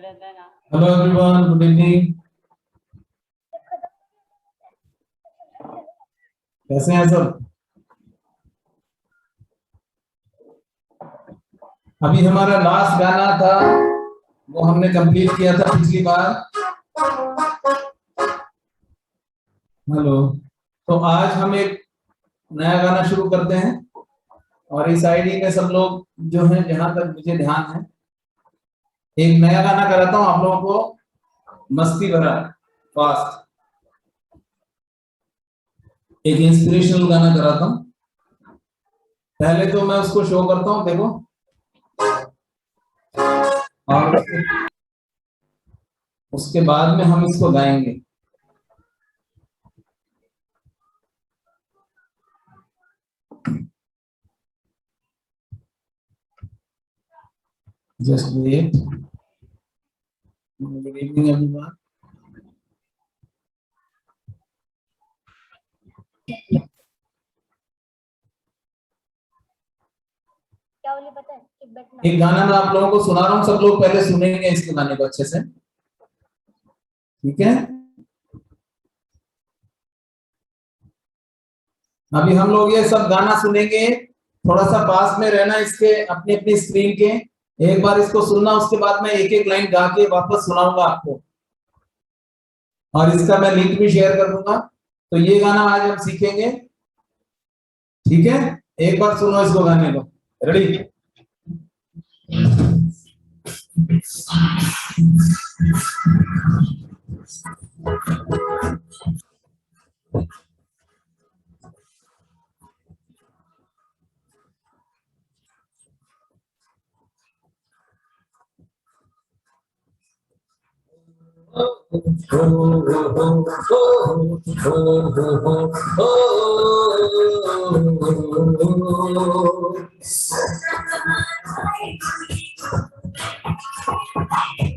Hello everyone, good evening. कैसे हैं सब? अभी हमारा लास्ट गाना था वो हमने कंप्लीट किया था पिछली बार। हेलो। तो आज हम एक नया गाना शुरू करते हैं और इस आईडी में सब लोग जो हैं, जहां तक मुझे ध्यान है, एक नया गाना कराता हूं आप लोगों को, मस्ती भरा, फास्ट, एक इंस्पिरेशनल गाना कराता हूं। पहले तो मैं उसको शो करता हूं, देखो, और उसके बाद में हम इसको गाएंगे। Just wait. Good evening everyone. क्या बोले पता है? एक गाना मैं आप लोगों को सुना रहा हूँ, सब लोग पहले सुनेंगे इसके गाने को अच्छे से, ठीक है? अभी हम लोग ये सब गाना सुनेंगे, थोड़ा सा पास में रहना इसके, अपनी अपनी स्क्रीन के। एक बार इसको सुनना, उसके बाद मैं एक एक लाइन गा के वापस सुनाऊंगा आपको, और इसका मैं लिंक भी शेयर कर दूंगा। तो ये गाना आज हम सीखेंगे, ठीक है? एक बार सुनो इसको, गाने को। रेडी?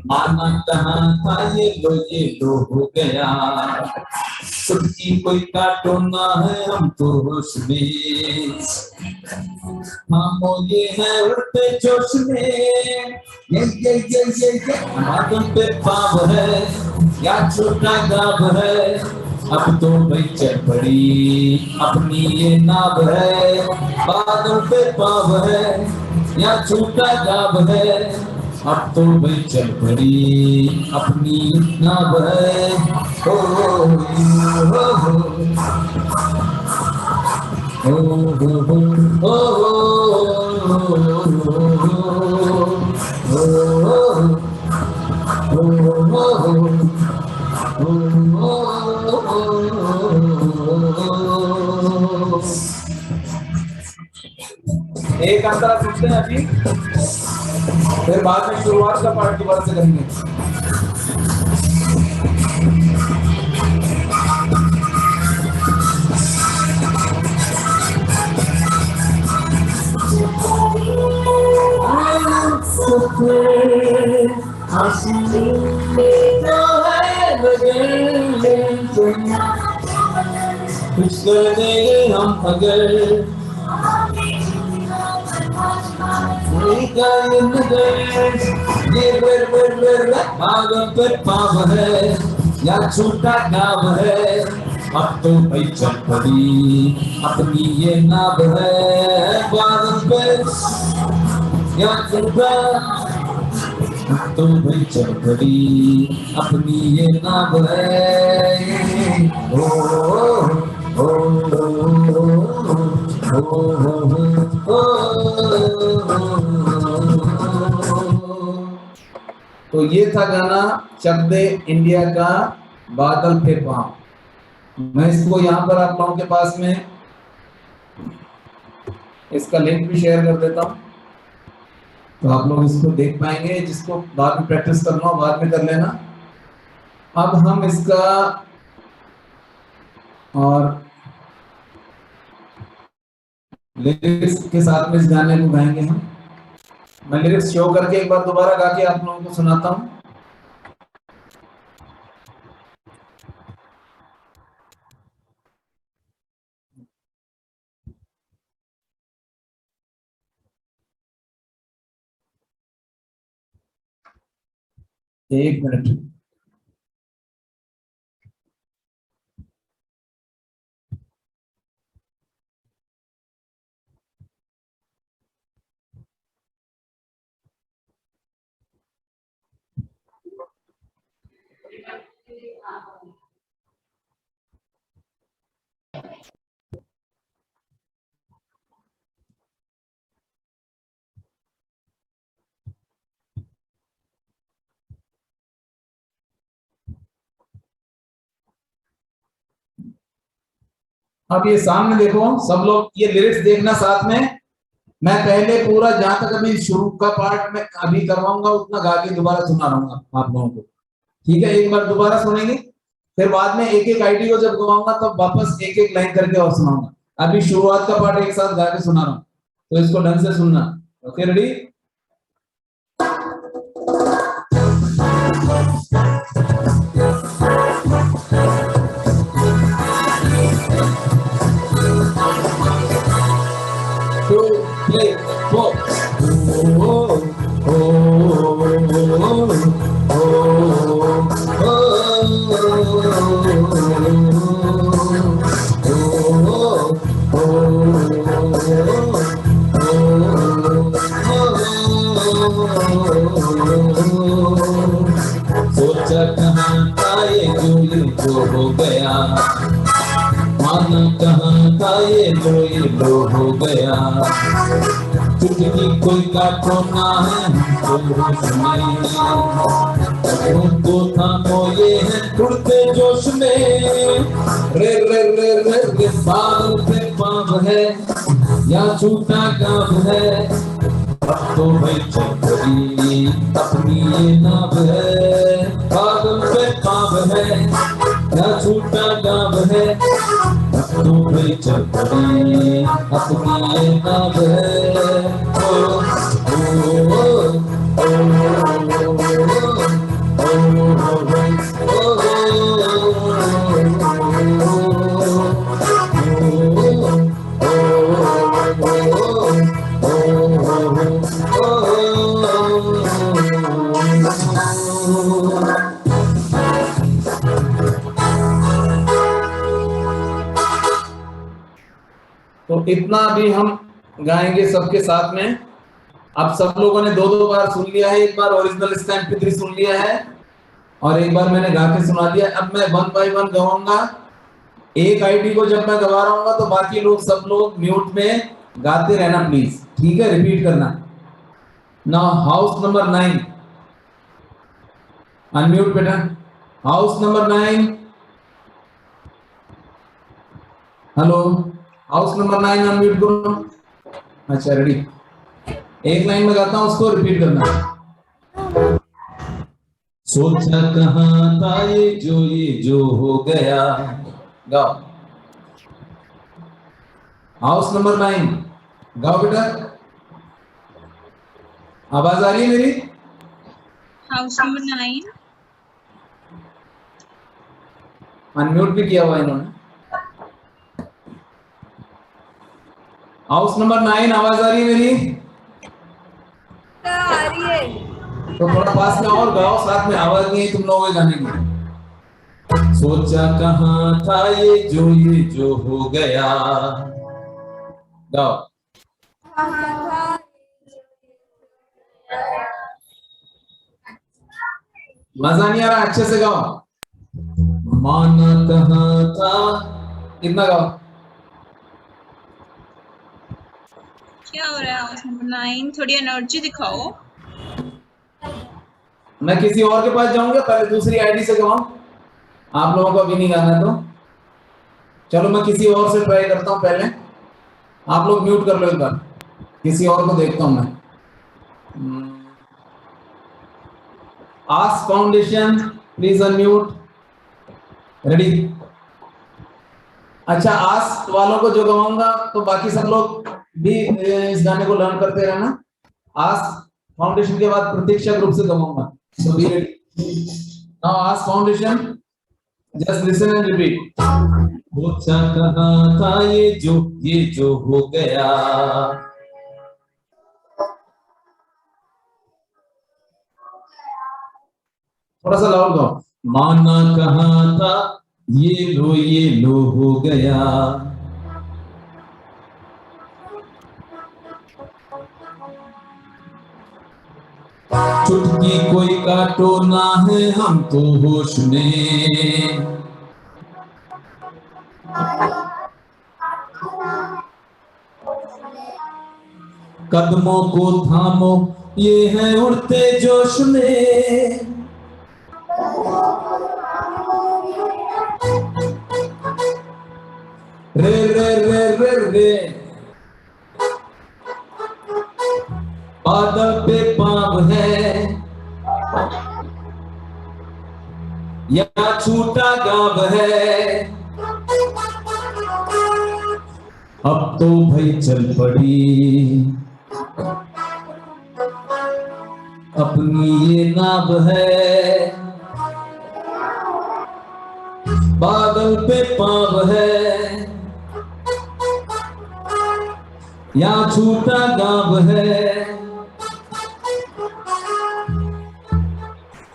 माना कहाँ था ये लो हो गया, सबकी कोई काटो ना है हम तो होश में, हम ये है उड़ते जोश में, ये हमारे पे पाव है या छोटा गाव है, अब तो भाई चल पड़ी अपनी ये नाव है, बादल पे पाव है या छोटा गाव है, अब तो भाई चल पड़ी अपनी नाव है। ओ एक अंतरा सुनते हैं अभी, फिर बाद में शुरुआत का पार्ट दोबारा से करेंगे। कुछ कर देंगे हम अगर पर पाव है या छोटा गाँव है, अब तो भाई चल पड़ी अपनी ये नाव है, बादल पे या छोटा, अब तो भाई चल पड़ी अपनी ये नाव है। तो ये था गाना चक दे इंडिया का, बादल पे पाँव। मैं इसको यहाँ पर आप लोगों के पास में इसका लिंक भी शेयर कर देता हूँ, तो आप लोग इसको देख पाएंगे। जिसको बाद में प्रैक्टिस करना हो बाद में कर लेना। अब हम इसका और लिरिक्स के साथ में इस गाने को गाएंगे हम। मैं लिरिक्स शो करके एक बार दोबारा गा के आप लोगों को सुनाता हूँ। एक मिनट। अब ये सामने देखो सब लोग, ये लिरिक्स देखना साथ में। मैं पहले पूरा जहां तक अभी शुरू का पार्ट में अभी करवाऊंगा उतना गा के दोबारा सुना रहूंगा आप लोगों को, ठीक है? एक बार दोबारा सुनेंगे, फिर बाद में एक एक आईडी को जब गवाऊंगा तब वापस एक एक लाइन करके और सुनाऊंगा। अभी शुरुआत का पार्ट एक साथ गा के सुना रहा हूँ, तो इसको ढंग से सुनना। Okay, ready? सोचा कहाँ था ये जो हो गया, माना कहाँ था ये लो हो गया। चुटकी कोई का कोना है तो था तो ये है उड़ते जोश में, रे रे रे रे रे पाव पे पाव है या छूटा गाँव है। अब तो भाई चक्री अपनी ये नाव है, पागल पे पाव है या छूटा गाँव है। अब तो भाई चक्री अपनी ये नाव है। ओ ओ तो इतना भी हम गाएंगे सबके साथ में। अब सब लोगों ने दो दो बार सुन लिया है, एक बार ओरिजिनल स्टैम्प पे सुन लिया है और एक बार मैंने गा के सुना दिया। अब मैं वन बाय वन गवाऊंगा। एक आईडी को जब मैं गवा रहा हूँ तो बाकी लोग सब लोग म्यूट में गाते रहना प्लीज, ठीक है? रिपीट करना। नाउ हाउस नंबर 9 अनम्यूट बेटा। House number 9, hello. House number 9 unmute करो। अच्छा, रेडी? एक लाइन में गाता हूं, उसको रिपीट करना। सोचा कहाँ था ये जो हो गया। गाओ। हाउस नंबर 9 गाओ बेटा। आवाज आ रही है मेरी? हाउस नंबर 9 अनम्यूट भी किया हुआ इन्होंने। हाउस नंबर 9 आवाज आ रही है मेरी? आ रही है। तो थोड़ा पास में और गाओ, साथ में आवाज नहीं है तुम लोगों के गाने की। सोचा कहाँ था ये जो हो गया। गाओ। मजा नहीं आ रहा? अच्छे से गाओ। माना कहाँ था, कितना गाओ। क्या हो रहा है हाउस नंबर 9? थोड़ी एनर्जी दिखाओ। मैं किसी और के पास जाऊंगा, पहले दूसरी आईडी से गवाऊं। आप लोगों को अभी नहीं गाना तो चलो मैं किसी और से ट्राई करता हूं। पहले आप लोग म्यूट कर लो एक बार, किसी और को देखता हूं मैं। आस फाउंडेशन प्लीज अनम्यूट। रेडी? अच्छा, आस वालों को जो गवाऊंगा तो बाकी सब लोग भी इस गाने को लर्न करते रहना। आस फाउंडेशन के बाद प्रतीक्षा ग्रुप से गवाऊंगा। So be ready. Now ask foundation. Just listen and repeat. सोचा कहाँ था ये जो हो गया। थोड़ा सा लाउड गाओ। माना कहाँ था ये लो हो गया। चुटकी कोई काटो ना है हम तो होश में। कदमों को थामो ये है उड़ते जोश में। रे रे रे रे रे बादल पे पाँव है या छूटा गाँव है। अब तो भाई चल पड़ी अपनी ये नाव है। बादल पे पाँव है या छूटा गाँव है।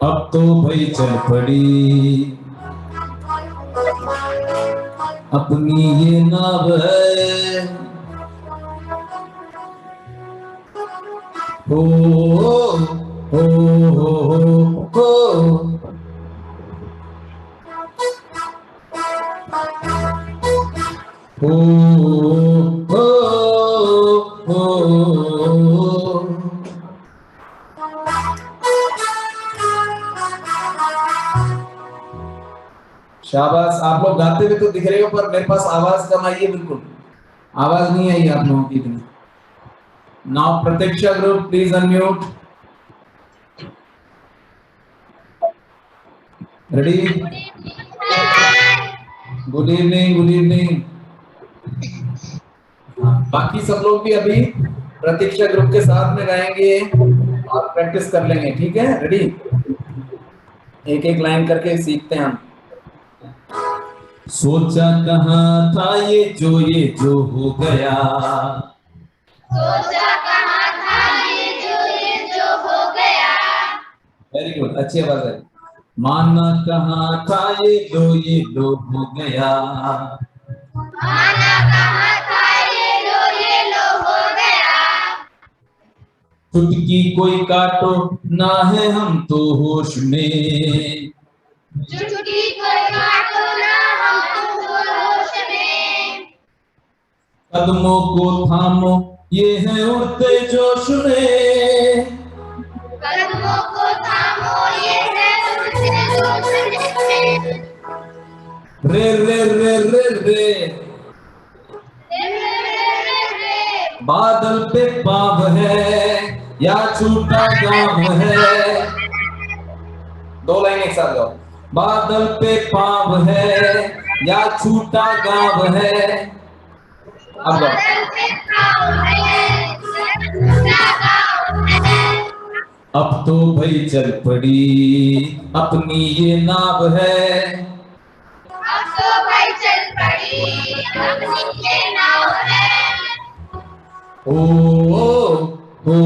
अब तो भाई चल पड़ी अपनी ये नाव है। हो हो हो शाबाश। आप लोग गाते हुए तो दिख रहे हो पर मेरे पास आवाज कम आई है, बिल्कुल आवाज नहीं आई आप लोगों की इतनी। Now Pratiksha group please unmute. Ready? Good evening, good evening. बाकी सब लोग भी अभी प्रतीक्षा ग्रुप के साथ में गाएंगे और प्रैक्टिस कर लेंगे, ठीक है? रेडी? एक एक लाइन करके सीखते हैं हम। सोचा कहाँ था ये जो हो गया। सोचा कहाँ था ये जो हो गया। वेरी गुड, अच्छी आवाज है। माना कहाँ था ये लो हो गया। माना कहाँ था ये लो हो गया। चुटकी कोई काटो ना है हम तो होश में। चुटकी कोई काटो ना हम तो होश में। कदमों को थामो ये है उड़ते जोश में। कदमों को थामो ये है उड़ते जोश में। रे रे रे रे रे बादल पे पाँव है या छूटा गाँव है। दो लाइन एक साथ गाओ। बादल पे पाँव है या छूटा गाँव है। अब गाओ। अब तो भाई चल पड़ी अपनी ये नाव है। अब तो भाई चल पड़ी अपनी ये नाव है। ओ हो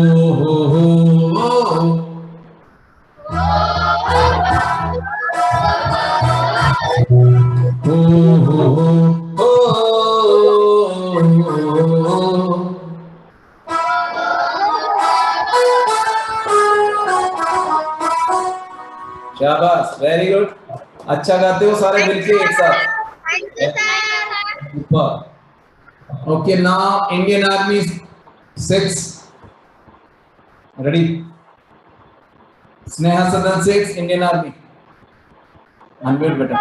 शाबाश, वेरी गुड। अच्छा गाते हो सारे मिलके एक साथ। ऊपर। Okay, now Indian army 6 ready. Sneha सदन 6 इंडियन आर्मी। अनम्यूट बेटा।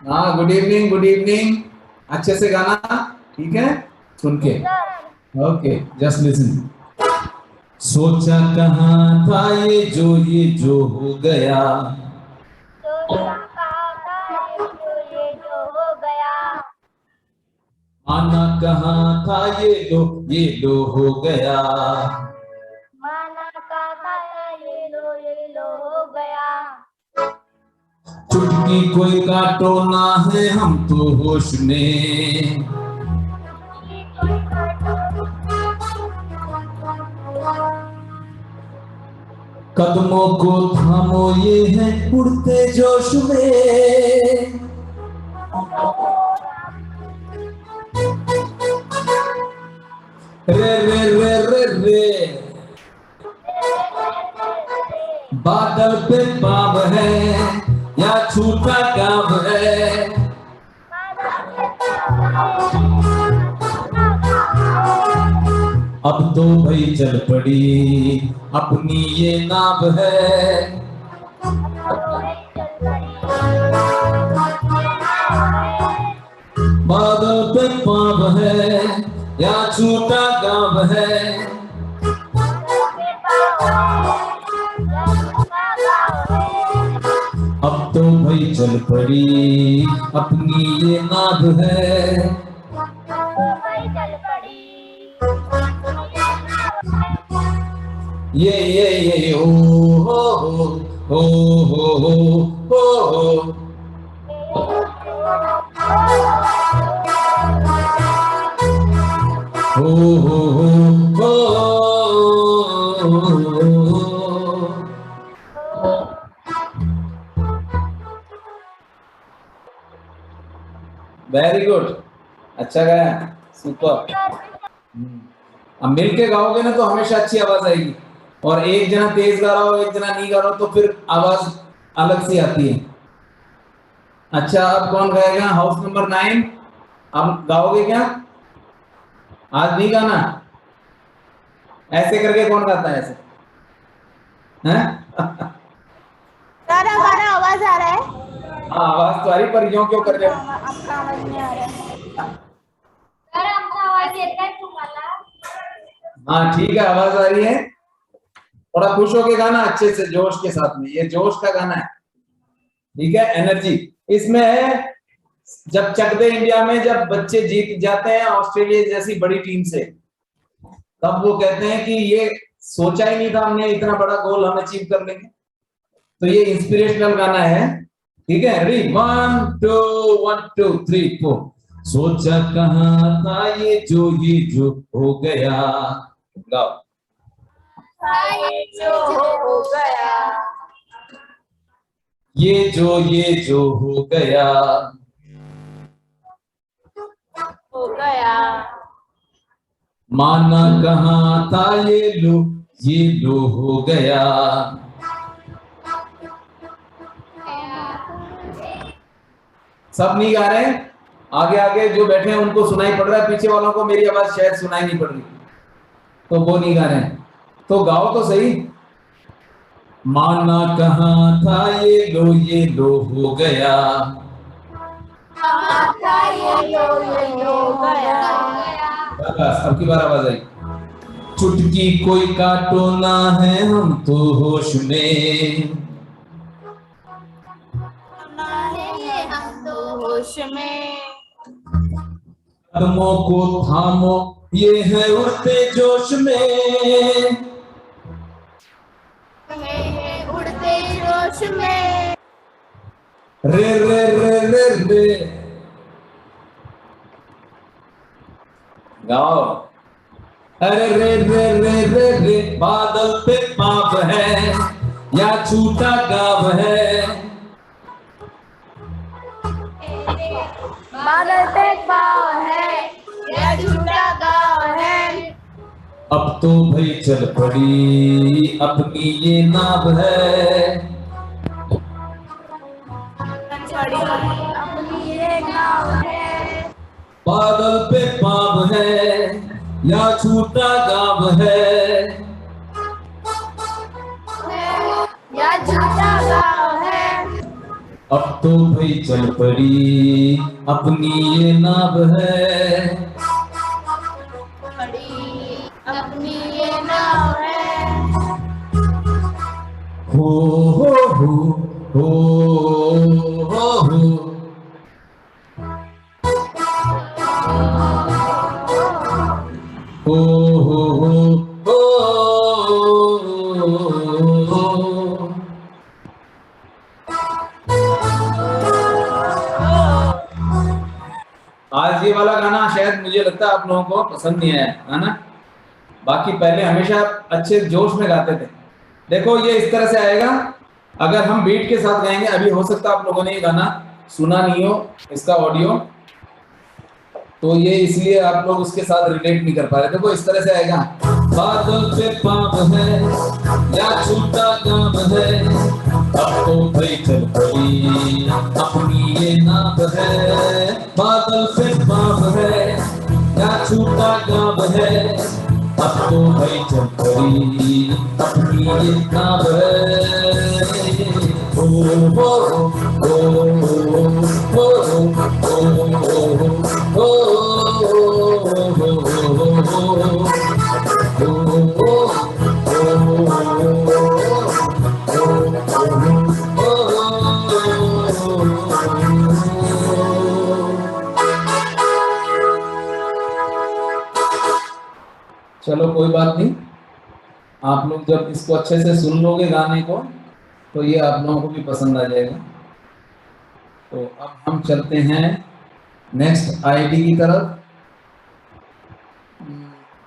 हाँ, गुड इवनिंग, गुड इवनिंग। अच्छे से गाना, ठीक है? सुन के। Okay, just listen. सोचा कहाँ था ये जो हो गया। सोचा कहाँ था ये जो हो गया। माना कहाँ था ये लो हो गया। माना कहाँ था ये लो हो गया। चुटकी कोई काटो ना है हम तो होश में। कदमों को थामो ये है उड़ते जोश में, रे रे रे रे रे, बादल पे पाव है या छूटा गाँव है, अब तो भाई चल पड़ी अपनी ये नाव है, बादल पे पाव है या छूटा गाँव है, अब तो भाई चल पड़ी अपनी ये नाव है, ये ओ हो हो हो हो हो हो वेरी गुड, अच्छा गाया, सुपर। अब मिलके गाओगे ना तो हमेशा अच्छी आवाज आएगी, और एक जना तेज गा रहा हो एक जना नहीं गा रहा हो तो फिर आवाज अलग सी आती है। अच्छा, अब कौन गाएगा? हाउस नंबर 9, अब गाओगे क्या? आज नहीं गाना? ऐसे करके कौन गाता है ऐसे? हैं? सर हमारा आवाज आ रहा है? हाँ, आवाज तो आ रही, पर यूं क्यों कर रहे हो? आपका आवाज नहीं आ रहा है। सर हमको आवाज येता है तुम्हाला? हाँ ठीक है, आवाज आ रही है। थोड़ा खुश होके गाना, अच्छे से जोश के साथ में, ये जोश का गाना है, ठीक है? एनर्जी इसमें है। जब चक दे इंडिया में जब बच्चे जीत जाते हैं ऑस्ट्रेलिया जैसी बड़ी टीम से, तब वो कहते हैं कि ये सोचा ही नहीं था हमने इतना बड़ा गोल हम अचीव कर लेंगे। तो ये इंस्पिरेशनल गाना है, ठीक है? रेडी, 1 2 1 2 3 4। सोचा कहाँ था ये जो हो गया, गाओ। ये जो हो गया, ये जो हो गया, हो गया। माना कहाँ था ये लो हो गया। सब नहीं गा रहे हैं, आगे आगे जो बैठे हैं उनको सुनाई पड़ रहा है, पीछे वालों को मेरी आवाज शायद सुनाई नहीं पड़ रही, तो वो नहीं गा रहे हैं। तो गाओ तो सही। माना कहाँ था ये लो हो गया, कहाँ था ये हो गया। बस अब की बार आवाज आई। चुटकी कोई काटो ना है हम तो होश में, हम तो होश में। कदमों को थामो ये है उड़ते जोश में, उड़ते जोश में। रे रे रे रे रे, गाओ। अरे रे रे रे रे रे, बादल पे पाप है या छूटा गाँव है, बादल पे पाव है या झूठा गाँव है। अब तो भाई चल पड़ी अपनी ये नाव है, अपनी ये गाँव है। बादल पे पाप है या छूटा गाँव है, या झूठा गाँव है। अब तो भाई चल पड़ी अपनी ये नाव है, अपनी ये नाव है। हो हो हो हो हो हो। हो हो हो हो। आज ये वाला गाना शायद मुझे लगता है आप लोगों को पसंद नहीं आया है ना? बाकी पहले हमेशा अच्छे जोश में गाते थे, देखो ये इस तरह से आएगा। अगर हम बीट के साथ गाएंगे, अभी हो सकता है आप लोगों ने ये गाना सुना नहीं हो, इसका ऑडियो, तो ये इसलिए आप लोग उसके साथ रिलेट नहीं कर पा रहे। देखो इस तरह से आएगा। बादल पे पाप है या छूटा काम है, अब तो भाई चल पड़ी अपनी ये नाम है। बादल पे पाप है या छूटा काम है, अब तो भाई चल पड़ी अपनी ये नाम है। ओ ओ ओ ओ ओ चलो कोई बात नहीं, आप लोग जब इसको अच्छे से सुन लोगे गाने को तो ये आप लोगों को भी पसंद आ जाएगा। तो अब हम चलते हैं नेक्स्ट आईडी की तरफ।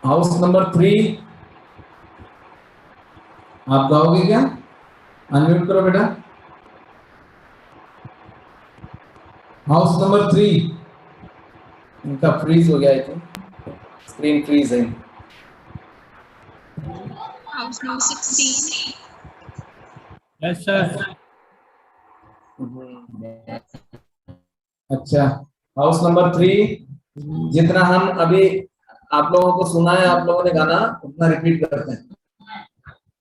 हाउस नंबर 3 आप गाओगे क्या? अनम्यूट करो बेटा। हाउस नंबर 3 इनका फ्रीज हो गया है, तो स्क्रीन फ्रीज है। House number 16। Yes sir. अच्छा, हाउस नंबर 3 जितना हम अभी आप लोगों को सुना है, आप लोगों ने गाना उतना रिपीट करते हैं,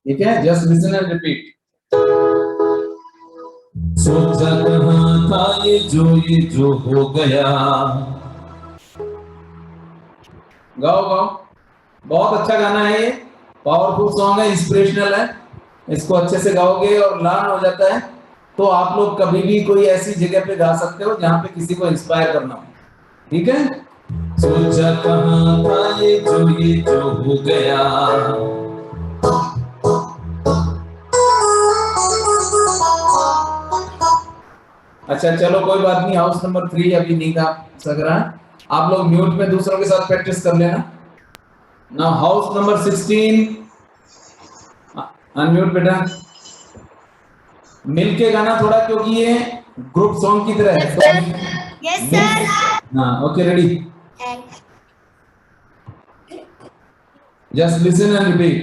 ठीक है? Just listen and repeat. सोचा कहाँ था ये जो हो गया। गाओ गाओ, बहुत अच्छा गाना है ये, पावरफुल सॉन्ग है, इंस्पिरेशनल है। इसको अच्छे से गाओगे और लर्न हो जाता है तो आप लोग कभी भी कोई ऐसी जगह पे गा सकते हो जहां पे किसी को इंस्पायर करना हो, ठीक है? सोचा कहाँ था ये जो हो गया। अच्छा चलो कोई बात नहीं, हाउस नंबर 3 अभी नहीं गा सक रहा है, आप लोग म्यूट में दूसरों के साथ प्रैक्टिस कर लेना। नाउ हाउस नंबर 16 अनम्यूट बेटा, मिलके गाना थोड़ा, क्योंकि ये ग्रुप सॉन्ग की तरह है। Yes sir. हाँ okay, ready, just listen and repeat.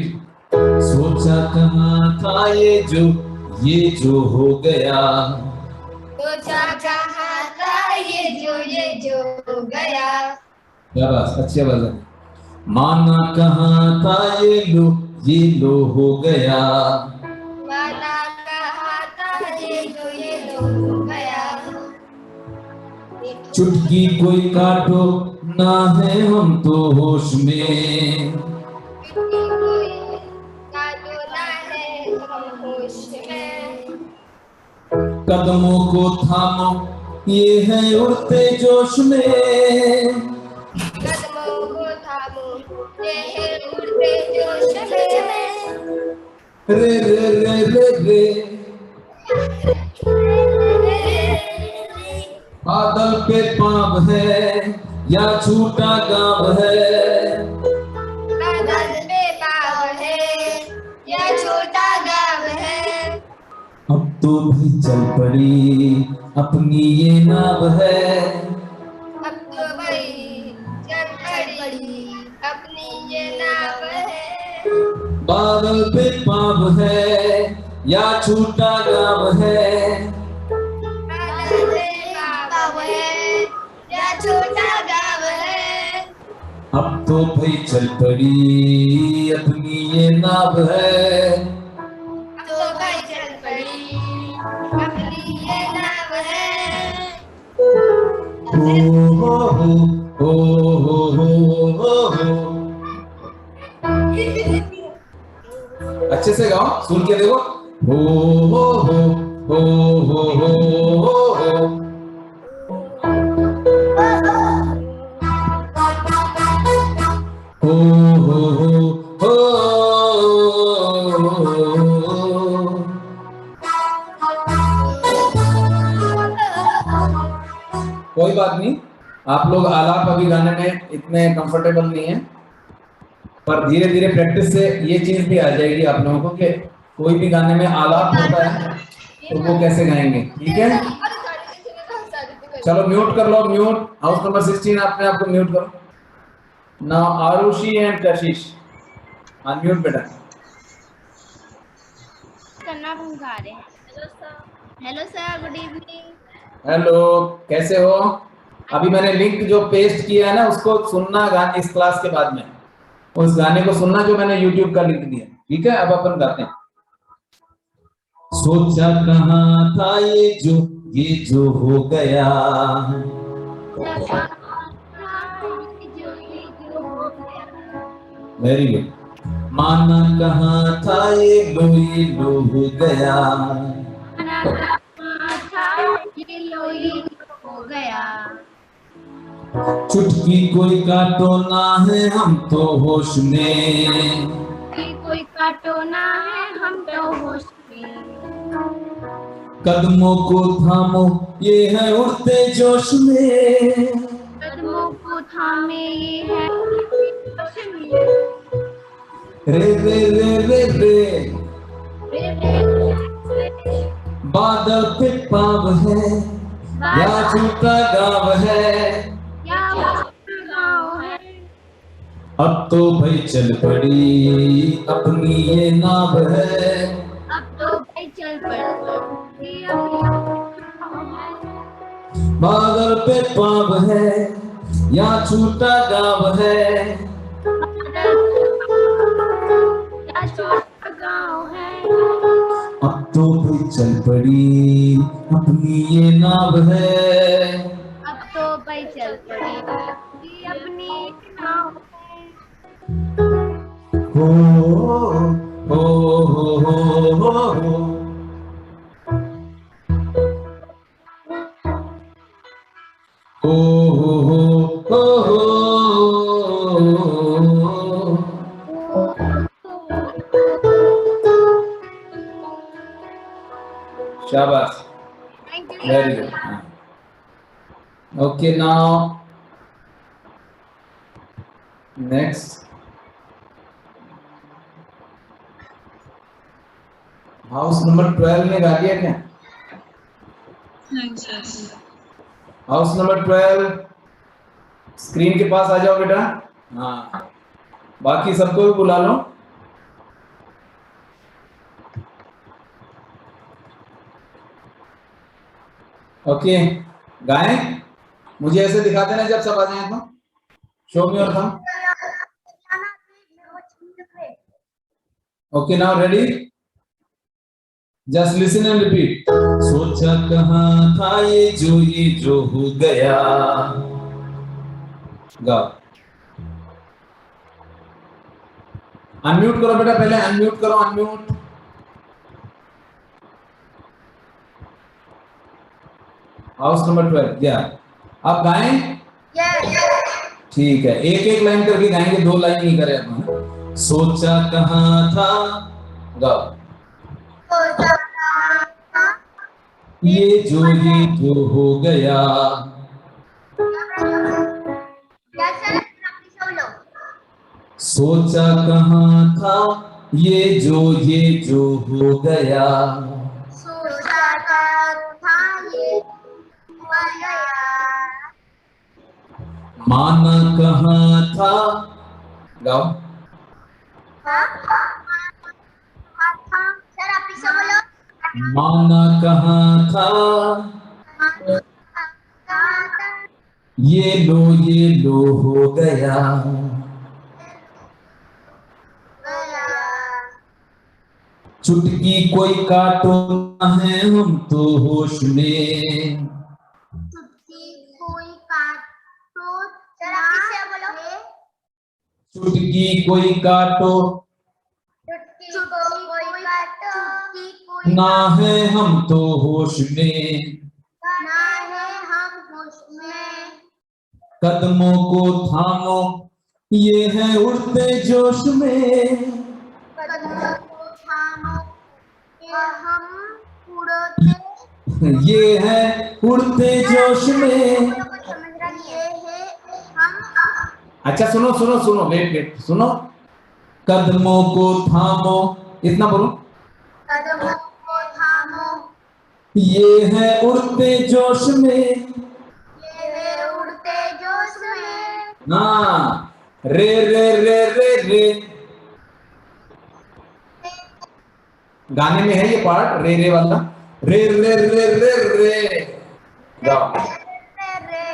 सोचा कहाँ था ये जो हो गया। सोचा कहाँ था ये जो हो गया। क्या बात, अच्छी आवाज है। माना कहाँ था ये लो हो गया। माना कहाँ था ये लो हो गया। चुटकी कोई काटो ना है हम तो होश में। काटो ना है हम होश में। कदमों को थामो ये है उड़ते जोश में। कदमों को थामो ये है उड़ते जोश में। रे रे रे रे रे बादल पे पाँव है या छूटा गाँव है। बादल पे पाँव है या छोटा गाँव है। अब तो भी चल पड़ी अपनी ये नाव है। अब तो भाई चल पड़ी अपनी ये नाव है। बादल पे पाँव है या छूटा गाँव है। बादल पे पाँव है या छोटा गाँव है। अब तो भाई चल पड़ी अपनी ये नाव है। अब तो भाई चल पड़ी अपनी ये नाव है। हो हो हो। अच्छे से गाओ, सुन के देखो। हो कोई बात नहीं, आप लोग आलाप अभी गाने में इतने कंफर्टेबल नहीं है, पर धीरे धीरे प्रैक्टिस से ये चीज भी आ जाएगी आप लोगों को कि कोई भी गाने में आलाप होता है तो वो कैसे गाएंगे, ठीक है। चलो म्यूट कर लो, म्यूट। हाउस नंबर 16 अपने आप को म्यूट करो। Now Arushi and Kashish unmute बेटा। करना हम गा रहे हैं। Hello sir, good evening. Hello, कैसे हो? अभी मैंने लिंक जो पेस्ट किया है ना उसको सुनना गाने इस क्लास के बाद में, उस गाने को सुनना जो मैंने YouTube का लिंक दिया, ठीक है। अब अपन गाते हैं। सोचा कहाँ था ये जो हो गया, वेरी गुड। माना कहाँ था ये लो हो गया, हो गया। चुटकी कोई काटो ना है हम तो होश में, कोई काटो ना है हम तो होश में। कदमों को थामो ये है उड़ते जोश में, कदमों को थामे ये है रे रे रे रे रे, बादल पे पाव है या छूटा गाँव है, अब तो भाई चल पड़ी अपनी ये नाव है, अब तो भाई चल पड़ी। बादल पे पाव है या छूटा गाँव है, गाँव है, अब तो भाई चल पड़ी अपनी ये नाव है, अब तो भाई चल पड़ी अपनी नाव है। हो हो हो हो हो शाबाश, very good. Okay, now next. House number 12 में गा दिया क्या? नहीं सर। हाउस नंबर 12 स्क्रीन के पास आ जाओ बेटा। हाँ, बाकी सबको भी बुला लो। ओके, गाएं। मुझे ऐसे दिखा देना जब सब आ जाए तो। Show me your thumb. Okay, now ready, just listen and repeat. सोचा कहाँ था ये जो हो गया, गाओ। अनम्यूट करो बेटा, पहले अनम्यूट करो, अनम्यूट। हाउस नंबर 12 क्या आप गाएं? ठीक है, एक एक लाइन करके गाएंगे, 2 लाइन नहीं करे अपन। सोचा कहाँ था, गाओ। ये जो हो गया, सोचा कहाँ था ये जो हो गया, सोचा था ये हुआ गया। माना कहाँ था, गाओ। सर आप इसे बोलो। माना कहाँ था ये लो हो गया, चुटकी कोई काटो ना है हम तो होश में, चुटकी कोई काटो। सर आप इसे बोलो। चुटकी कोई काटो चुटकी कोई काटो ना है हम तो होश में, ना है हम होश में। कदमों को थामो ये है उड़ते जोश में, कदमों को थामो ये हम उड़ते, ये है उड़ते जोश में। समझ रहा ये है हम। अच्छा सुनो सुनो सुनो, वेट वेट सुनो। कदमों को थामो, इतना बोलो। कदमों को थामो, ये है उड़ते जोश में, ये है उड़ते जोश में, हाँ, रे रे रे रे रे, गाने में है ये पार्ट रे रे वाला, रे रे रे रे रे, गाओ। रे रे,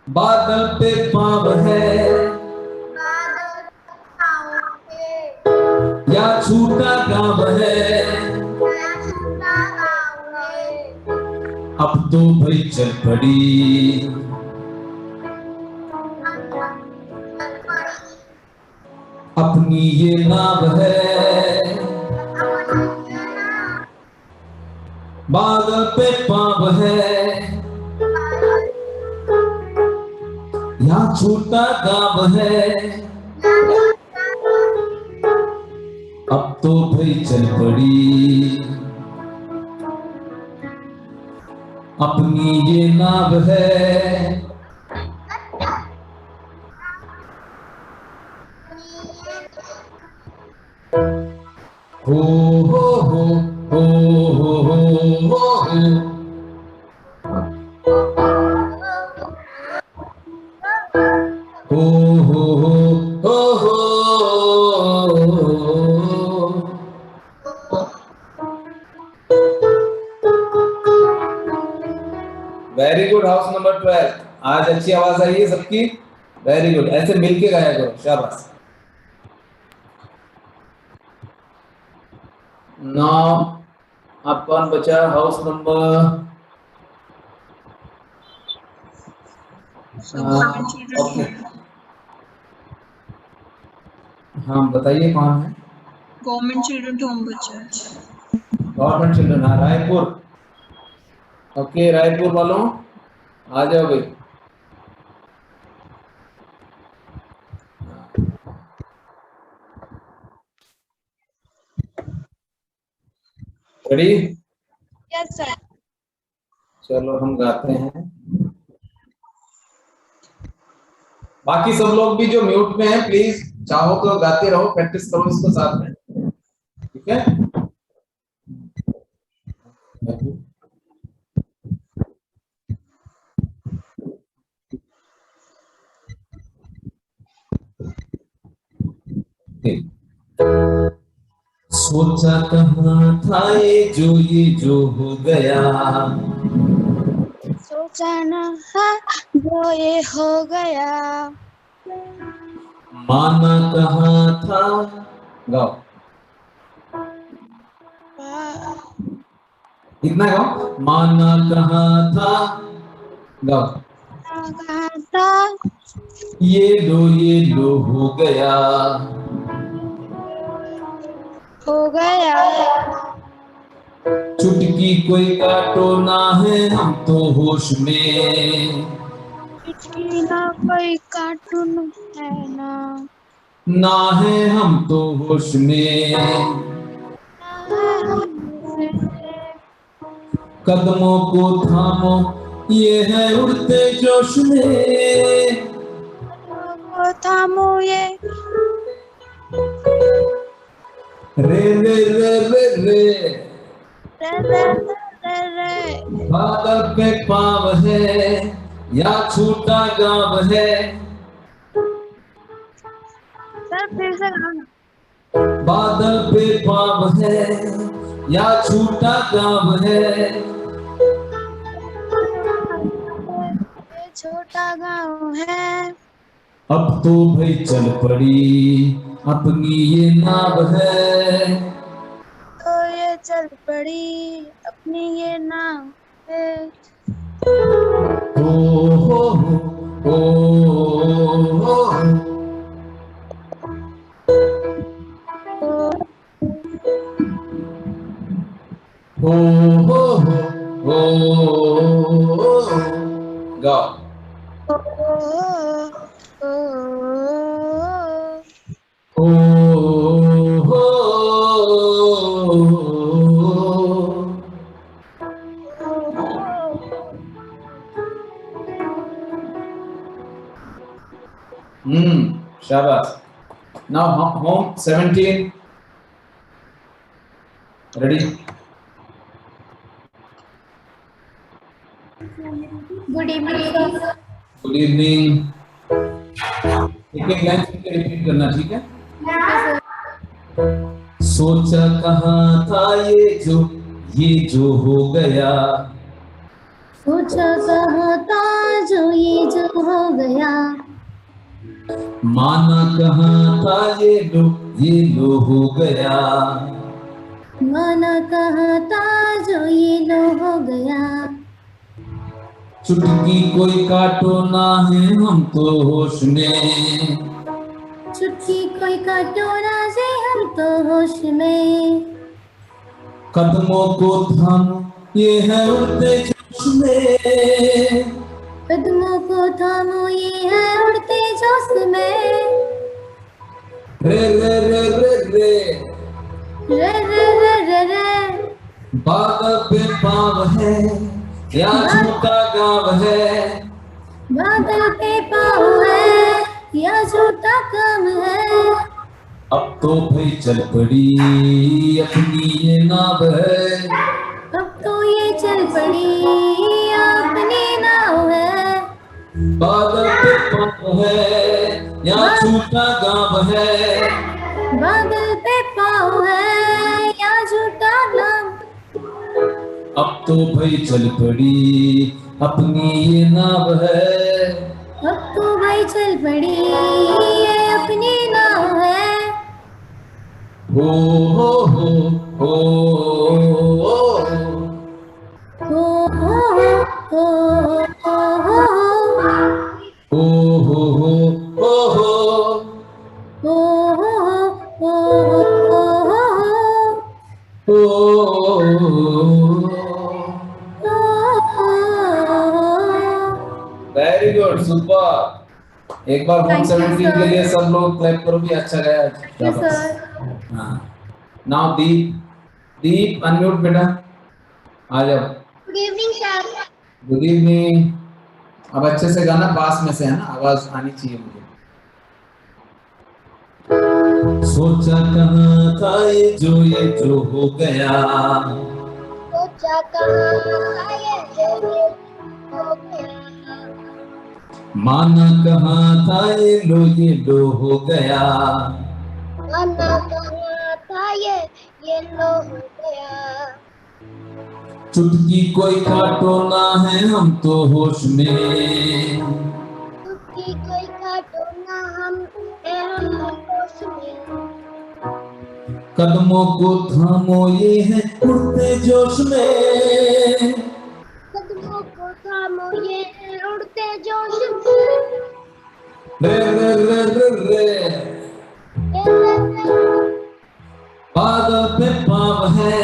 बादल पे पाँव है बादल छाँव पे, या छूटा गाँव है, या छूटा गाँव है, अब तो भाई चल पड़ी चल पड़ी अपनी ये नाव है, अपनी ये नाव, बादल पे पाँव है या छूटा गाँव है, अब तो भाई चल पड़ी अपनी ये नाव है, हो हो हो हो हो हो हो, हो हो हो वेरी गुड। हाउस नंबर 12, आज अच्छी आवाज आई है सबकी, वेरी गुड। ऐसे मिलके गाया करो, शाबाश। नाउ अब कौन बचा? House number government children okay, home, हाँ बताइए कौन है? गवर्नमेंट चिल्ड्रन होम बच्चा है। गवर्नमेंट चिल्ड्रन, हाँ रायपुर। ओके रायपुर वालों आ जाओ भाई। रेडी? यस सर, चलो हम गाते हैं। बाकी सब लोग भी जो म्यूट में हैं प्लीज चाहो तो गाते रहो, प्रैक्टिस करो इसको साथ में, ठीक है? सोचा कहाँ था ये जो हो गया, सोचा न था जो ये हो गया, माना कहाँ था, गाओ इतना गाओ, माना कहाँ था, गाओ, कहा था ये लो हो गया, हो गया, चुटकी कोई काटो ना है हम तो होश में, पिछली ना कोई कार्टून है ना, ना है हम तो होश में, कदमों को थामो ये है उड़ते जोश में, वो थामो ये रे रे रे रे रे, रे रे रे रे, बादल पे पाँव है या छूटा गाँव है, सर फिर से गाना, बादल पे पाँव है या छूटा गाँव है, ये छोटा गाँव है, अब तो भाई चल पड़ी अपनी ये नाव है, तो ये चल पड़ी अपनी ये नाव है, हो हो हो हो हो हो हो हो, गाओ। ओ ओ हो हो शाबाश। Now home 17, ready? Good evening sir. Good evening. एक एक लाइन सुन के रिपीट करना, ठीक है? सोचा कहाँ था ये जो हो गया, सोचा कहाँ था ये जो हो गया, माना कहाँ था ये लो हो गया, माना कहाँ था ये लो हो गया, चुटकी कोई काटो ना है हम तो होश में, चुटकी कोई काटो ना से हम तो होश में, कदमों को थामो ये है उड़ते जोश में, कदमों को थामो ये है उड़ते जोश में, रे रे रे रे रे रे रे रे रे रे, बादल पे पाव है या झूठा गाँव है, बादल पे पाँव है या झूठा काम है, अब तो भाई चल पड़ी अपनी ये नाव है, अब तो ये चल पड़ी अपनी नाव है, बादल पे पाँव है या झूठा गाँव है, बादल पे पाँव है या झूठा नाम, अब तो भाई चल पड़ी अपनी ये नाव है, अब तो भाई चल पड़ी ये अपनी नाव है, हो हो हो हो हो हो हो हो हो हो वेरी गुड, सुपर। एक बार 117 के लिए सब लोग क्लैप करो भी, अच्छा गया। नाउ दीप अनम्यूट बेटा, आ जाओ। Good evening sir. Good evening. अब अच्छे से गाना, पास में से है ना, आवाज आनी चाहिए मुझे। सोचा कहाँ था ये जो हो गया, सोचा कहाँ ये जो हो गया, माना कहाँ था ये लो हो गया, माना कहाँ था ये लो हो गया, चुटकी कोई काटो ना है हम तो होश में, चुटकी कोई काटो ना हम होश में, कदमों को थामो ये है उड़ते जोश में, कदमों को थामो ये उड़ते जोश में, रे रे रे रे रे बादल पे पाव है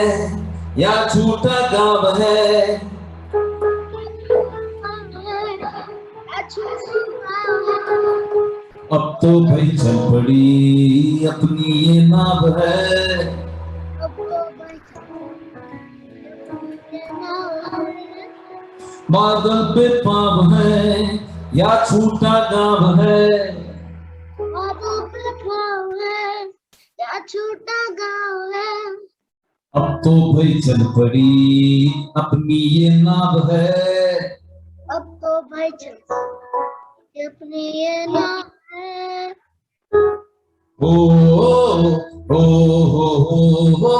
या झूठा गाँव है, अब तो भाई चल पड़ी अपनी ये नाव है, अब तो भाई बादल पे पाव है या झूठा गाँव है, बादल पे पाँव है या झूठा गाँव है, अब तो भाई चल पड़ी अपनी ये नाव है, अब तो भाई चल अपनी ये नाव है, हो हो हो हो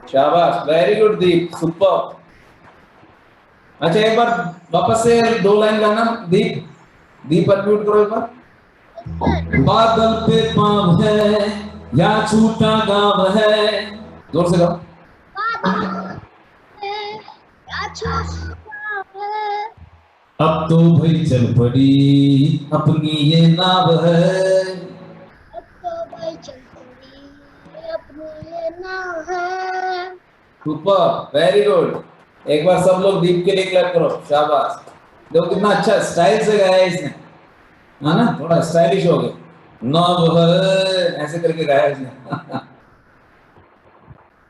शाबाश, वेरी गुड दीप, सुपर। अच्छा एक बार वापस से 2 लाइन गाना। दीप अनम्यूट करो एक बार। बादल पे पाँव है या झूठा गाँव है, जोर से गाओ। अब तो भाई चल पड़ी अपनी ये नाव है, अब तो भाई चल पड़ी अपनी ये नाव है, सुपर, वेरी गुड। एक बार सब लोग दीप के लिए क्लैप करो, शाबाश। देखो कितना अच्छा स्टाइल से गाया है इसने, है ना, थोड़ा स्टाइलिश हो गया। नभ ऐसे करके गाया इसने।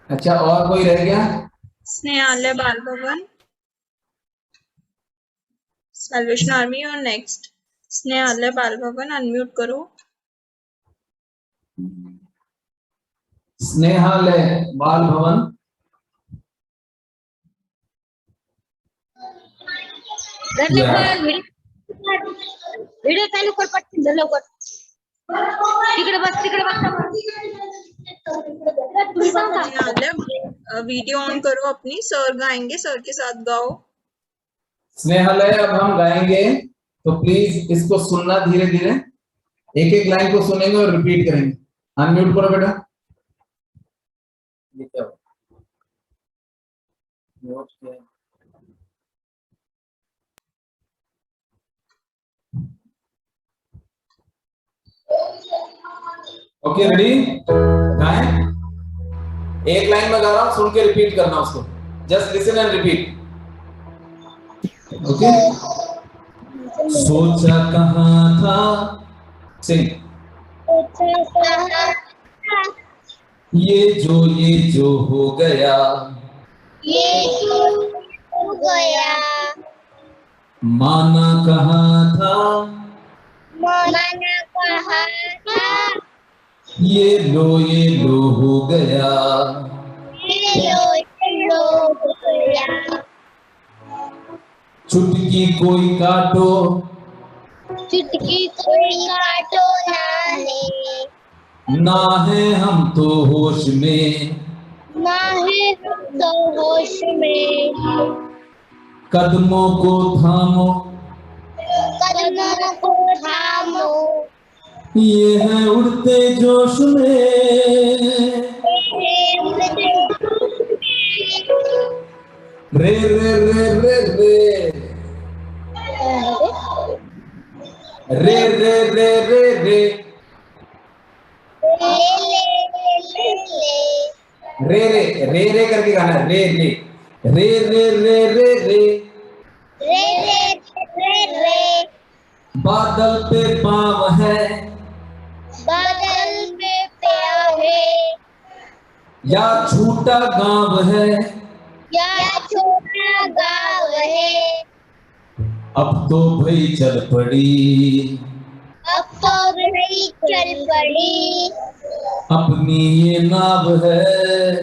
अच्छा, और कोई रह गया? स्नेहालय बाल भवन, सैल्वेशन आर्मी और नेक्स्ट। स्नेहालय बाल भवन, अनम्यूट करो। स्नेहालय बाल भवन, व्हिडिओ चालू कर पटकन लवकर. तिकडे बस तुम्ही सांगा. स्नेहालय वीडियो ऑन करो अपनी, सर गाएंगे, सर के साथ गाओ। स्नेहालय अब हम गाएंगे, तो प्लीज इसको सुनना धीरे धीरे, एक एक लाइन को सुनेंगे और रिपीट करेंगे। अनम्यूट करो बेटा। ये क्या हुआ? Okay, ready? गाएं। एक लाइन में गा रहा हूं, सुन के रिपीट करना उसको। Just listen and repeat. Okay. सोचा कहाँ था, सिंग। ये जो हो गया, माना कहाँ था, ये लो हो गया, चुटकी कोई काटो, चुटकी कोई काटो ना है हम तो होश में, ना है तो होश में, कदमों को थामो, कदमों को थामो, ये है उड़ते जोश में, रे रे रे रे रे रे रे रे रे रे रे रे करके गाना, रे रे रे रे रे रे रे, बादल पे पाँव है, बादल में प्यार है, या छोटा गांव है, या छोटा गाँव है, अब तो भाई चल पड़ी, अब तो भाई चल पड़ी, अपनी ये नाव है,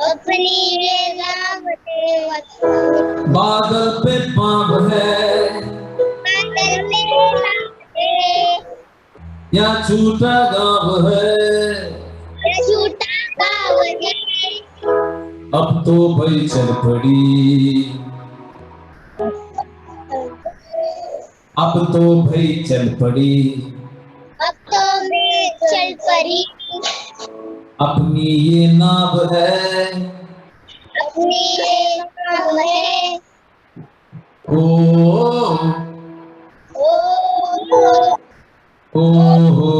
अपनी ये नाव है, बादल पे पाँव है, बादल में नाव है, या छोटा गांव है, या छोटा गाँव है, अब तो भाई चल पड़ी, अब तो भाई चल पड़ी, अब तो मैं चल पड़ी, अपनी ये नाव है, अपनी ये नाव है, ओ ओ हो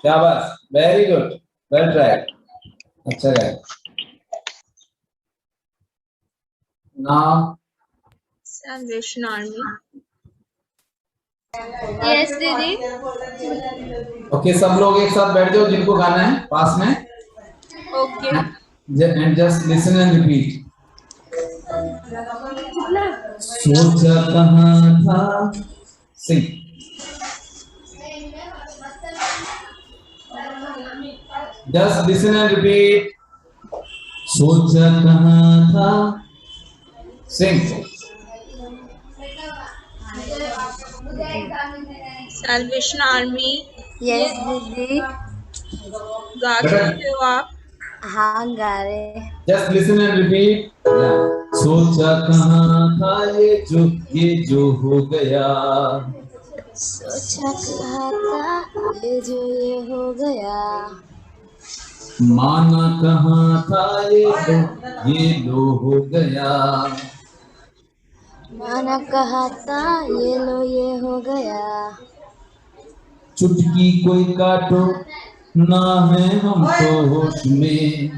शाबाश, वेरी गुड, वेल ट्राइड, अच्छा है। Now salvation army. यस दीदी। ओके, सब लोग एक साथ बैठ जाओ जिनको गाना है पास में, okay. And just listen and repeat. सोचा कहाँ था, sing. Just listen and repeat. सोचा कहाँ था, सिंग। Salvation army. यस दीदी। गा के रहे हो आप? हाँ गा रहे। Just listen and repeat. सोचा कहाँ था, ये जो हो गया, सोचा कहाँ था, ये हो गया, माना कहाँ था, ये लो हो गया, माना कहा था ये लो ये हो गया। चुटकी कोई काटो ना है हमको होश में,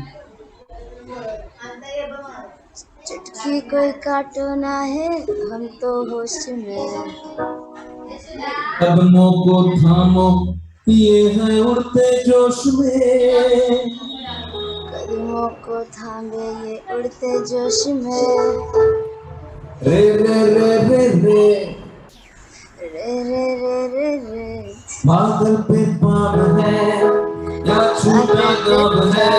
चुटकी कोई काटो ना है हम तो होश में। कदमों को थामो ये है उड़ते जोश में, कदमों को थामे ये उड़ते जोश में। रे रे रे रे रे रे रे रे रे रे बादल पे पाव है या छूटा गाँव है,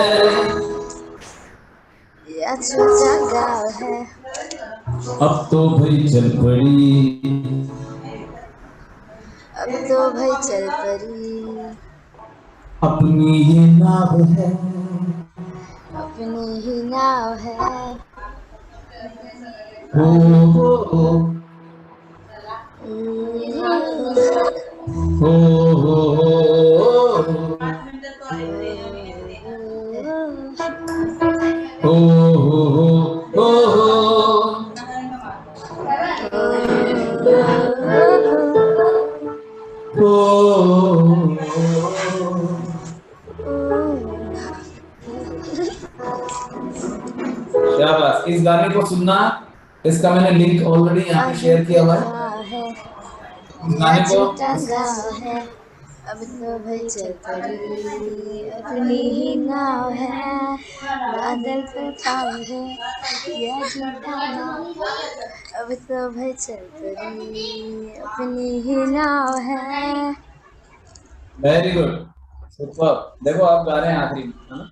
या छोटा गाँव है। अब तो भाई चल पड़ी, अब तो भाई चल पड़ी, अपनी ये नाव है, अपनी ही नाव है। हो हो हो हो हो शाबाश। इस गाने को सुनना, इसका मैंने लिंक ऑलरेडी यहाँ पे शेयर किया हुआ है। इस गाने को है। अब तो भाई चल पड़ी, अपनी ही नाव है, बादल पे पाव है या झूठा गाँव। अब तो भाई चल पड़ी, अपनी ही नाव है। Very good, super. देखो आप गा रहे हैं आखिरी में, है ना?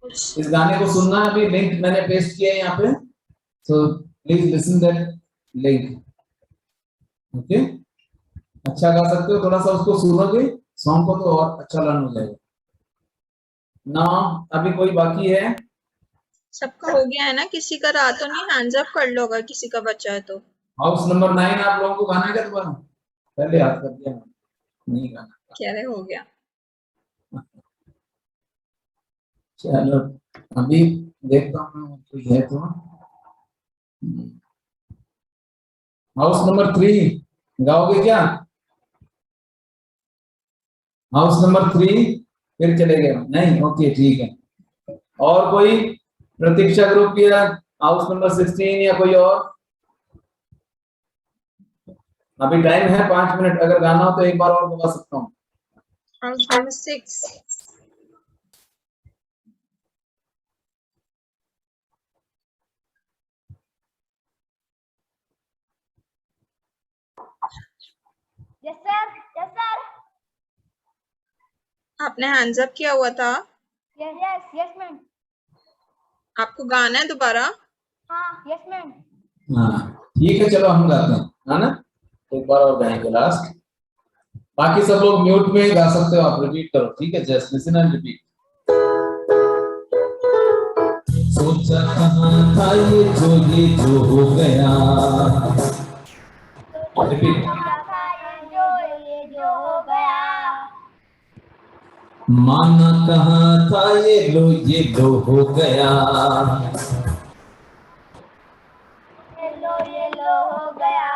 इस गाने को सुनना, अभी लिंक मैंने पेस्ट किया है यहाँ पे, so please listen that link. Okay, अच्छा गा सकते हो, थोड़ा सा उसको सुनोगे सॉन्ग को तो और अच्छा लर्न हो जाएगा ना। अभी कोई बाकी है? सबका हो गया है ना? किसी का रहा तो नहीं? हैंड्स अप कर लो अगर किसी का बचा है तो। हाउस नंबर 9 आप लोगों को गाना है क्या दोबारा? पहले हाथ कर दिया, नहीं गाना। कह रहे हो गया। चलो अभी देखता हूँ कोई है तो। हाउस नंबर 3 गाओगे क्या? हाउस नंबर 3 फिर चले गए? नहीं, ओके ठीक है। और कोई प्रतीक्षा ग्रुप या हाउस नंबर 16 या कोई और? अभी टाइम है 5 मिनट, अगर गाना हो तो एक बार और बता सकता हूँ। House number 6। Yes sir, yes sir. आपने हैंड्स अप किया हुआ था। Yes yes yes ma'am. आपको गाना है दोबारा? हाँ यस मैम। हाँ ठीक है, चलो हम गाते हैं, है ना? एक बार और गाएंगे लास्ट। बाकी सब लोग म्यूट में गा सकते हो, आप रिपीट करो, ठीक है? Just listen and repeat. सोचा कहाँ था ये जो हो गया। रिपीट। ये जो हो गया। माना कहाँ था ये लो हो गया। ये लो हो गया।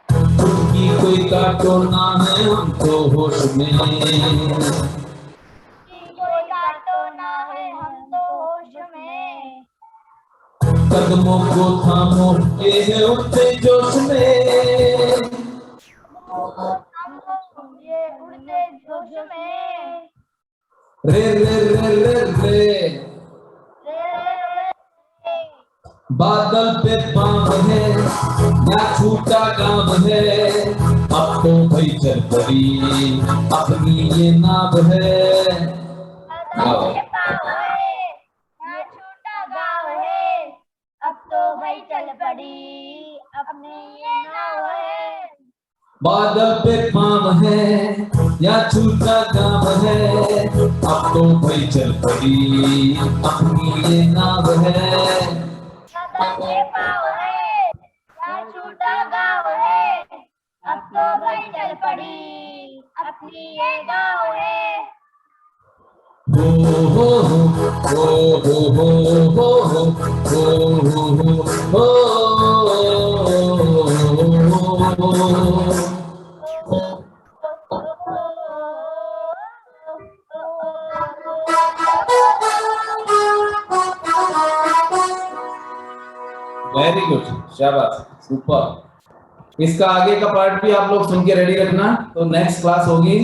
चुटकी कोई काटो ना है हम तो होश में, कोई काटो ना है हम तो होश में। कदमों को थामो ये है उड़ते जोश में, ये उड़ते जोश में। रे रे रे रे रे बादल पे पाँव है या छूटा गाँव है, अब तो भाई चल पड़ी अपनी ये नाव है। छोटा गाँव है, अब तो भाई चल पड़ी अपने ये नाव है। बादल पे पाँव है या छूटा गाँव है, अब तो भाई चल पड़ी अपनी ये नाव है। बादल पे पाँव है या छोटा गाँव है, अब तो भाई चल पड़ी अपनी ये गाँव है। हो हो हो हो हो हो हो हो हो हो हो वेरी गुड, शाबाश, सुपर। इसका आगे का पार्ट भी आप लोग सुन के रेडी रखना, तो नेक्स्ट क्लास होगी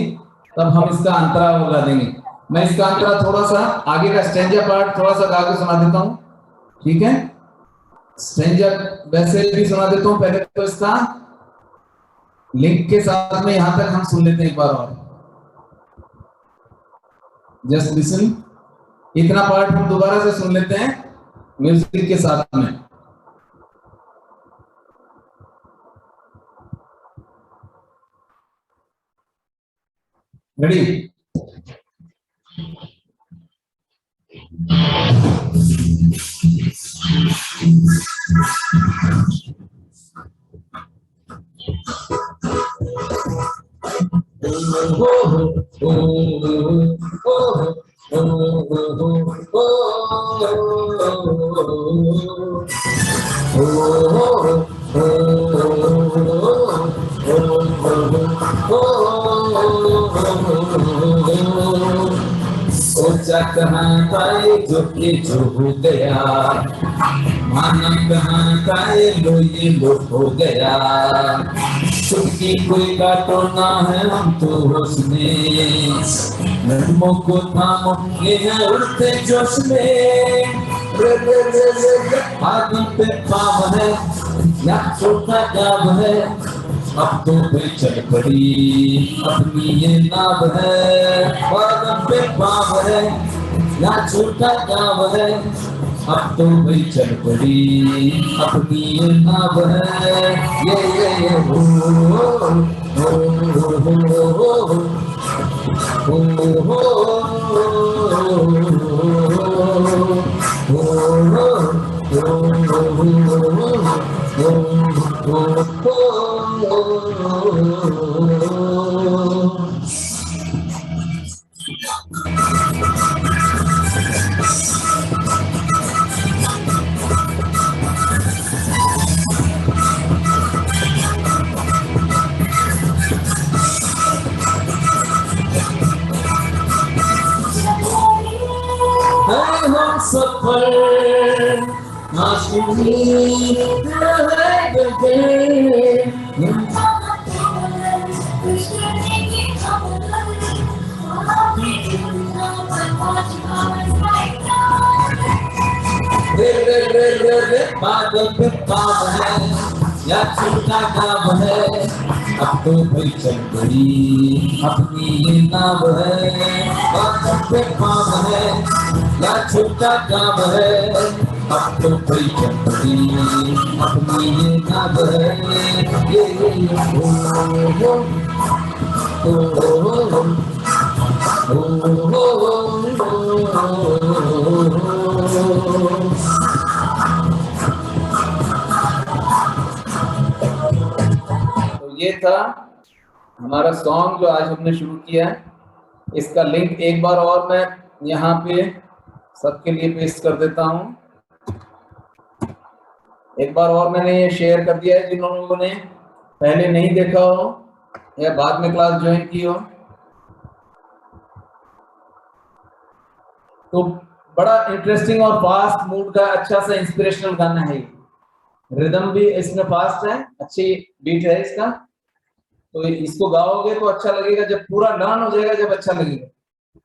तब हम इसका अंतरा लगा देंगे। मैं इसका अंतरा थोड़ा सा आगे का स्टेंजा पार्ट थोड़ा सा गा के सुना देता हूँ, ठीक है? स्टेंजा वैसे भी सुना देता हूँ, पहले तो इसका लिंक के साथ में यहां तक हम सुन लेते हैं एक बार और। जस्ट लिसन, इतना पार्ट हम दोबारा से सुन लेते हैं म्यूजिक के साथ में। रेडी? सोचा कहाँ था ये जो हो गया, माना कहाँ था ये लो हो गया। चुटकी कोई काटो ना है हम तो होश में, नरमों को थामो ये है उड़ते जोश में। आदम पे पाव है या छोटा गाव है, अब तो पे चल पड़ी अपनी ये नाव है। आदम पे पाव है या छोटा गाव है, अब तो भाई चल पड़ी अपनी ये नाव है। ये हो सफर बादल पे पाव है या छोटा गाव है, अब तो भाई चल पड़ी अपनी ये नाव है। बादल पे पाव है या छोटा गाव है, अब तो भाई चल पड़ी अपनी ये नाव है। ये ये था हमारा सॉन्ग जो आज हमने शुरू किया है। इसका लिंक एक बार और मैं यहाँ पे सबके लिए पेस्ट कर देता हूँ। एक बार और मैंने ये शेयर कर दिया है, जिन लोगों ने पहले नहीं देखा हो या बाद में क्लास ज्वाइन की हो। तो बड़ा इंटरेस्टिंग और फास्ट मूड का अच्छा सा इंस्पिरेशनल गाना है। रिदम भी इसमें फास्ट है, अच्छी बीट है इसका। तो इसको गाओगे तो अच्छा लगेगा, जब पूरा डन हो जाएगा जब अच्छा लगेगा।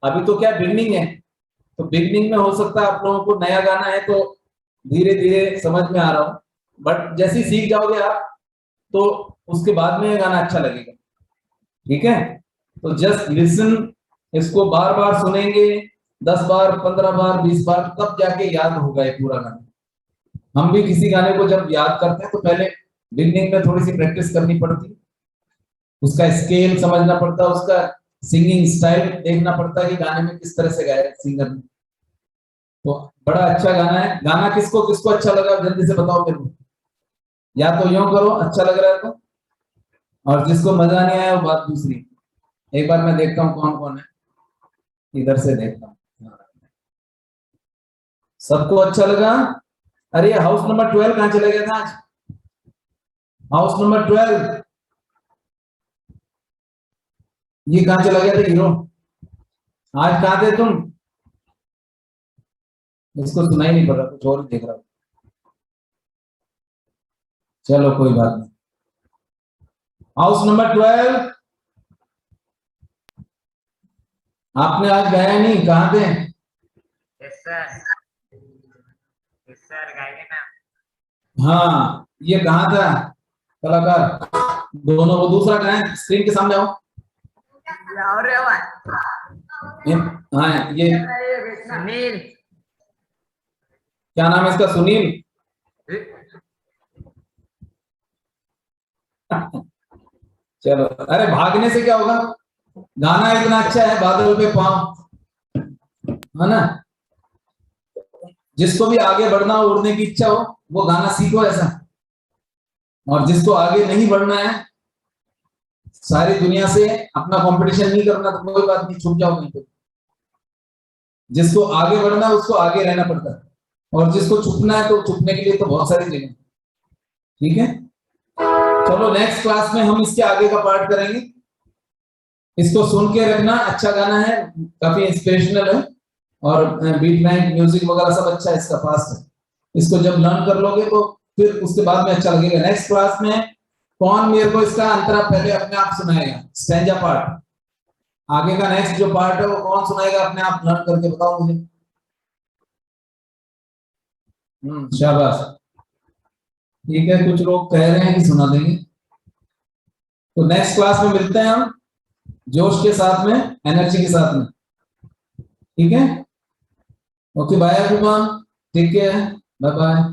अभी तो क्या बिगनिंग है, तो बिगनिंग में हो सकता है आप लोगों को नया गाना है तो धीरे धीरे समझ में आ रहा हो, बट जैसे ही सीख जाओगे आप तो उसके बाद में गाना अच्छा लगेगा। ठीक है, तो जस्ट लिसन, इसको बार बार सुनेंगे 10 बार 15 बार 20 बार, तब जाके याद होगा ये पूरा गाना। हम भी किसी गाने को जब याद करते हैं तो पहले बिगनिंग में थोड़ी सी प्रैक्टिस करनी पड़ती, उसका स्केल समझना पड़ता, उसका सिंगिंग स्टाइल देखना पड़ता है कि गाने में किस तरह से गाया सिंगर ने। तो बड़ा अच्छा गाना है। गाना किसको किसको अच्छा लगा जल्दी से बताओ मेरे को, या तो यूं करो अच्छा लग रहा है तो, और जिसको मजा नहीं आया वो बात दूसरी। एक बार मैं देखता हूँ कौन कौन है, इधर से देखता हूँ। सबको अच्छा लगा? अरे हाउस नंबर 12 कहाँ चले गए थे आज? हाउस नंबर 12 ये कहाँ चला गया था हीरो? आज कहाँ थे तुम? इसको सुनाई नहीं पड़ रहा, कुछ और देख रहा हूँ। चलो कोई बात नहीं। हाउस नंबर 12 आपने आज गाया नहीं, कहाँ थे? यस सर गाएंगे ना। हाँ, ये कहाँ था कलाकार? दोनों, वो दूसरा कहाँ है? स्क्रीन के सामने आओ। हाँ, ये सुनील। क्या नाम है इसका? सुनील। चलो, अरे भागने से क्या होगा? गाना इतना अच्छा है, बादल पे पाँव, है ना? जिसको भी आगे बढ़ना हो, उड़ने की इच्छा हो, वो गाना सीखो ऐसा। और जिसको आगे नहीं बढ़ना है, सारी दुनिया से अपना कंपटीशन नहीं करना, तो कोई बात नहीं, छुप जाओ कहीं पे। जिसको आगे बढ़ना है उसको आगे रहना पड़ता है, और जिसको छुपना है तो छुपने के लिए तो बहुत सारी जगह। ठीक है, चलो नेक्स्ट क्लास में हम इसके आगे का पार्ट करेंगे। इसको सुन के रखना, अच्छा गाना है, काफी इंस्पिरेशनल है, और बीट नाइट म्यूजिक वगैरह सब अच्छा है इसका, फास्ट है। इसको जब लर्न कर लोगे तो फिर उसके बाद में अच्छा लगेगा। नेक्स्ट क्लास में कौन मेरे को इसका अंतरा पहले अपने आप सुनाएगा, स्टैंजा पार्ट, आगे का नेक्स्ट जो पार्ट है वो कौन सुनाएगा, अपने आप लर्न करके बताओ मुझे। शाबाश, ठीक है, कुछ लोग कह रहे हैं कि सुना देंगे। तो नेक्स्ट क्लास में मिलते हैं हम, जोश के साथ में, एनर्जी के साथ में। ठीक है, okay, bye everyone, take care, bye bye.